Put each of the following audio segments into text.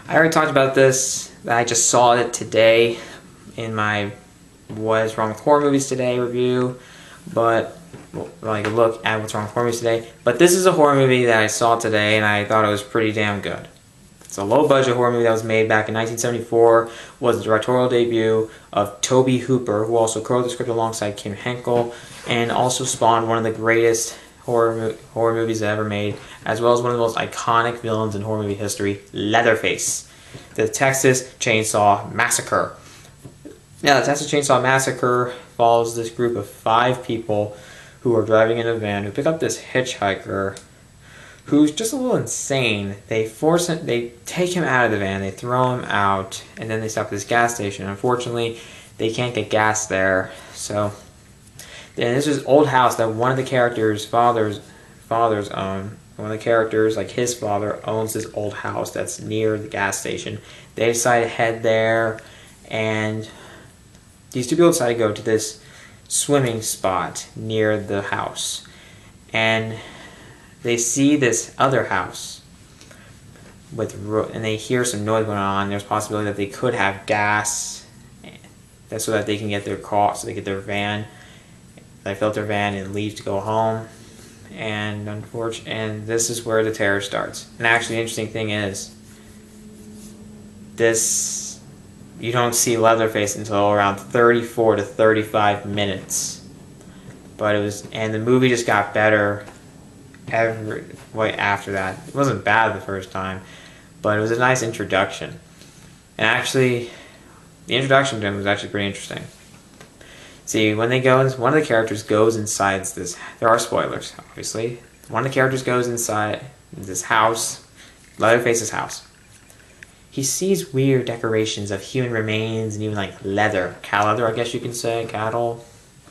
I already talked about this. I just saw it today in my What's Wrong with Horror Movies Today review, but like a look at what's wrong with horror movies today. But this is a horror movie that I saw today, and I thought it was pretty damn good. It's a low-budget horror movie that was made back in 1974. Was the directorial debut of Tobe Hooper, who also co-wrote the script alongside Kim Henkel, and also spawned one of the greatest horror movies ever made, as well as one of the most iconic villains in horror movie history, Leatherface, the Texas Chainsaw Massacre. Now, the Texas Chainsaw Massacre follows this group of 5 people who are driving in a van who pick up this hitchhiker who's just a little insane. They take him out of the van, they throw him out, and then they stop at this gas station. Unfortunately, they can't get gas there, so then this is old house that one of the characters' fathers own. One of the characters, like his father, owns this old house that's near the gas station. They decide to head there, and these 2 people decide to go to this swimming spot near the house, and they see this other house and they hear some noise going on. There's a possibility that they could have gas, so that they can get their car, so they get their van. They fill up their van and leave to go home. And unfortunately, this is where the terror starts. And actually, the interesting thing is, you don't see Leatherface until around 34 to 35 minutes. And the movie just got better after that. It wasn't bad the first time, but it was a nice introduction. And actually, the introduction to him was actually pretty interesting. See, when one of the characters goes inside this. There are spoilers, obviously. One of the characters goes inside this house, Leatherface's house. He sees weird decorations of human remains and even like leather, cow leather, I guess you can say, cattle.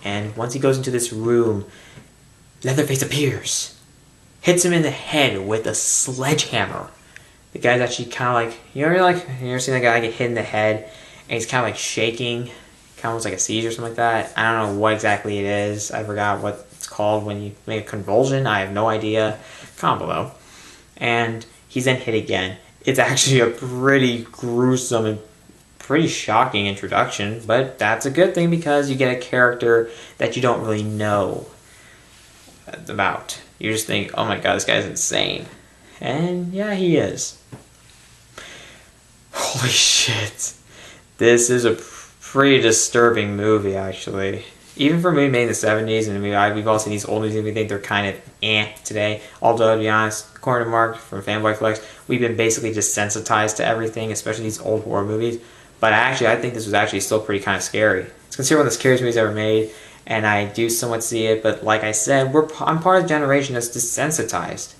And once he goes into this room, Leatherface appears, hits him in the head with a sledgehammer. The guy's actually kind of like, you ever seen a guy get hit in the head and he's kind of like shaking, kind of almost like a seizure or something like that. I don't know what exactly it is. I forgot what it's called when you make a convulsion. I have no idea. Comment below. And he's then hit again. It's actually a pretty gruesome and pretty shocking introduction, but that's a good thing because you get a character that you don't really know about. You just think, oh my god, this guy's insane. And yeah, he is. Holy shit. This is a pretty disturbing movie, actually. Even for a movie made in the 70s, and we've all seen these old movies and we think they're kind of today. Although, to be honest, according to Mark from Fanboy Flex, we've been basically desensitized to everything, especially these old horror movies. But actually, I think this was actually still pretty kind of scary. It's considered one of the scariest movies ever made, and I do somewhat see it, but like I said, I'm part of the generation that's desensitized.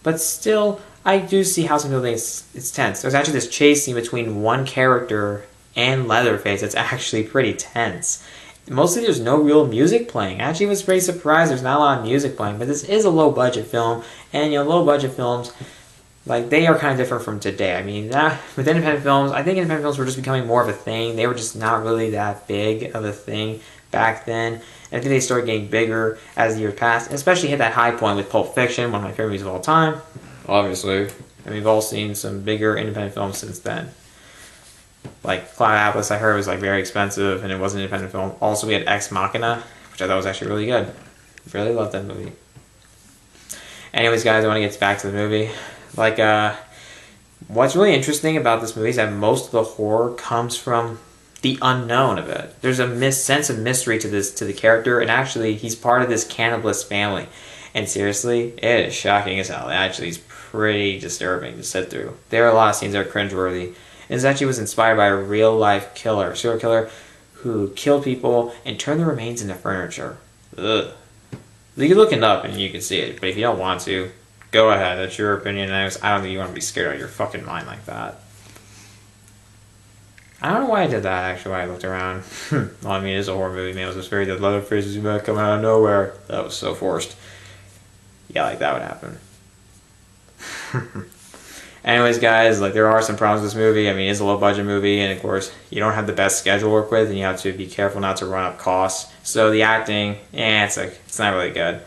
But still, I do see how some people think it's tense. There's actually this chase scene between one character and Leatherface that's actually pretty tense. Mostly there's no real music playing. Actually, I was pretty surprised there's not a lot of music playing, but this is a low-budget film, and low-budget films, like, they are kind of different from today. I mean, with independent films, I think independent films were just becoming more of a thing. They were just not really that big of a thing back then. And I think they started getting bigger as the years passed, and especially hit that high point with Pulp Fiction, one of my favorite movies of all time, obviously. And we've all seen some bigger independent films since then. Like Cloud Atlas, I heard was like very expensive, and it was an independent film. Also, we had Ex Machina, which I thought was actually really good. Really loved that movie. Anyways, guys, I want to get back to the movie. Like, what's really interesting about this movie is that most of the horror comes from the unknown of it. There's a sense of mystery to the character, and actually, he's part of this cannibalist family. And seriously, it is shocking as hell. It actually is pretty disturbing to sit through. There are a lot of scenes that are cringeworthy. It actually was inspired by a real-life serial killer, who killed people and turned the remains into furniture. Ugh. You can look it up and you can see it, but if you don't want to, go ahead. That's your opinion. I don't think you want to be scared out of your fucking mind like that. I don't know why I did that, actually, when I looked around. Well, I mean, it is a horror movie, man. It was just very, the Leatherface is coming out of nowhere. That was so forced. Yeah, like that would happen. Anyways, guys, like, there are some problems with this movie. I mean, it's a low-budget movie, and of course, you don't have the best schedule to work with, and you have to be careful not to run up costs. So the acting, it's not really good.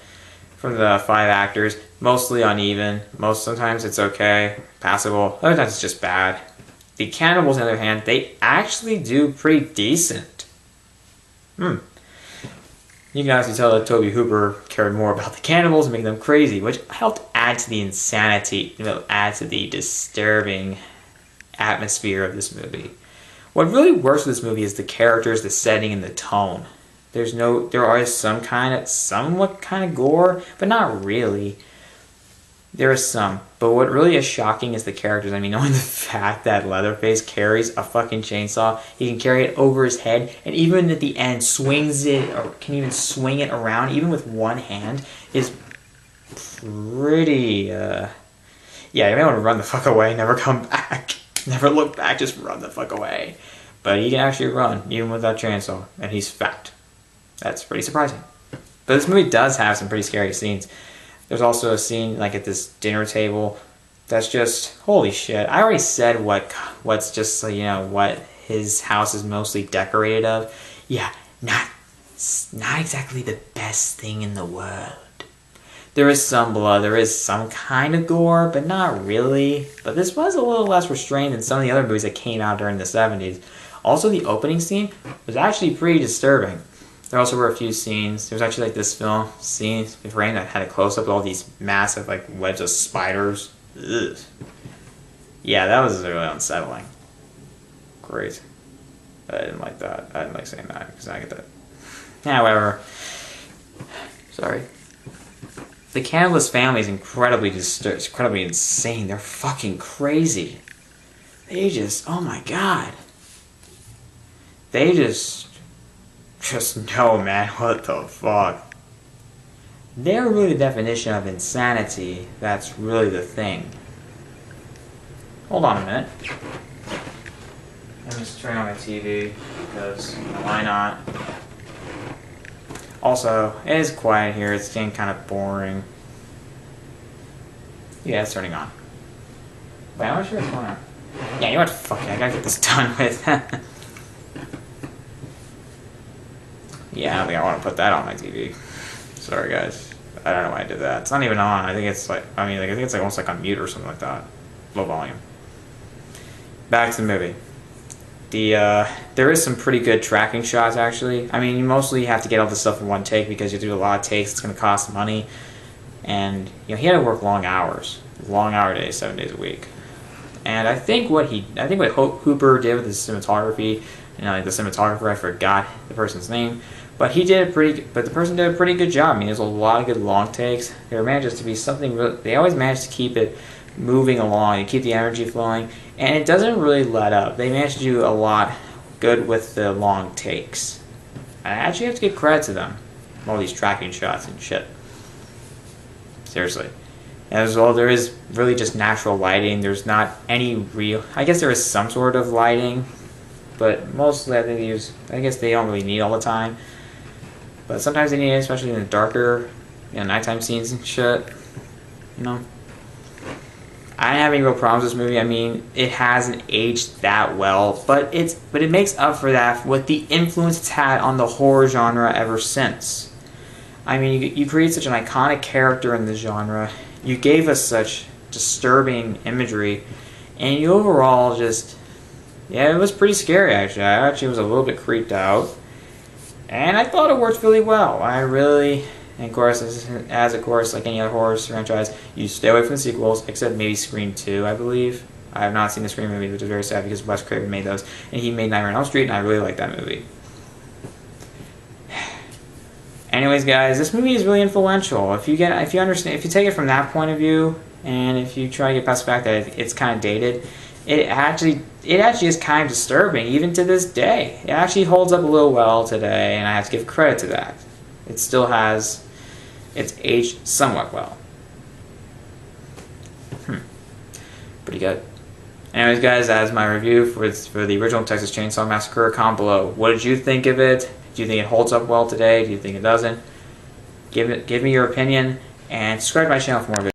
From the 5 actors, mostly uneven. Sometimes it's okay, passable. Other times it's just bad. The cannibals, on the other hand, they actually do pretty decent. You can actually tell that Tobe Hooper cared more about the cannibals and making them crazy, which helped add to the insanity, add to the disturbing atmosphere of this movie. What really works with this movie is the characters, the setting, and the tone. There is somewhat kind of gore, but not really. There is some, but what really is shocking is the characters. I mean, knowing the fact that Leatherface carries a fucking chainsaw, he can carry it over his head, and even at the end swings it, or can even swing it around, even with one hand, is pretty, yeah, you may want to run the fuck away, never come back. Never look back, just run the fuck away. But he can actually run, even with that chainsaw, and he's fat. That's pretty surprising. But this movie does have some pretty scary scenes. There's also a scene, like, at this dinner table that's just, holy shit. I already said what's just, what his house is mostly decorated of. Yeah, not exactly the best thing in the world. There is some blood, there is some kind of gore, but not really. But this was a little less restrained than some of the other movies that came out during the 70s. Also, the opening scene was actually pretty disturbing. There also were a few scenes. There was actually, like, this film scene frame that had a close-up of all these massive, like, webs of spiders. Ugh. Yeah, that was really unsettling. Great. I didn't like that. I didn't like saying that because I get that. Yeah, whatever. Sorry. The cannibalist family is incredibly insane. They're fucking crazy. They just, oh my god. They just no, man, what the fuck. They're really the definition of insanity. That's really the thing. Hold on a minute. Let me just turn on my TV, because why not? Also, it is quiet here. It's getting kind of boring. Yeah, it's turning on. Wait, I'm not sure what's going on. Yeah, you know what? Fuck it. I gotta get this done with. Yeah, I don't think I want to put that on my TV. Sorry, guys. I don't know why I did that. It's not even on. I think it's like, I think it's like almost like on mute or something like that. Low volume. Back to the movie. There is some pretty good tracking shots, actually. I mean, you mostly have to get all this stuff in one take because you do a lot of takes. It's going to cost money. And, he had to work long hours. Long hour days, 7 days a week. And I think what Hooper did with his cinematography, like the cinematographer, I forgot the person's name, but the person did a pretty good job. I mean, there's a lot of good long takes. They managed to be something really, they always manage to keep it moving along and keep the energy flowing, and it doesn't really let up. They managed to do a lot good with the long takes. I actually have to give credit to them. All these tracking shots and shit. Seriously. As well, there is really just natural lighting. There's not any real, I guess there is some sort of lighting, but mostly I guess they don't really need all the time. But sometimes they need it, especially in the darker, nighttime scenes and shit. I didn't have any real problems with this movie. I mean, it hasn't aged that well, but it makes up for that with the influence it's had on the horror genre ever since. I mean, you create such an iconic character in the genre. You gave us such disturbing imagery, and you overall just, yeah, it was pretty scary, actually. I actually was a little bit creeped out, and I thought it worked really well. And of course, like any other horror franchise, you stay away from the sequels, except maybe Scream 2, I believe. I have not seen the Scream movie, which is very sad because Wes Craven made those, and he made Nightmare on Elm Street, and I really like that movie. Anyways, guys, this movie is really influential. If you take it from that point of view, and if you try to get past the fact that it's kind of dated, it actually is kind of disturbing, even to this day. It actually holds up a little well today, and I have to give credit to that. It's aged somewhat well. Pretty good. Anyways, guys, that's my review for the original Texas Chainsaw Massacre. Comment below. What did you think of it? Do you think it holds up well today? Do you think it doesn't? Give me your opinion, and subscribe to my channel for more videos.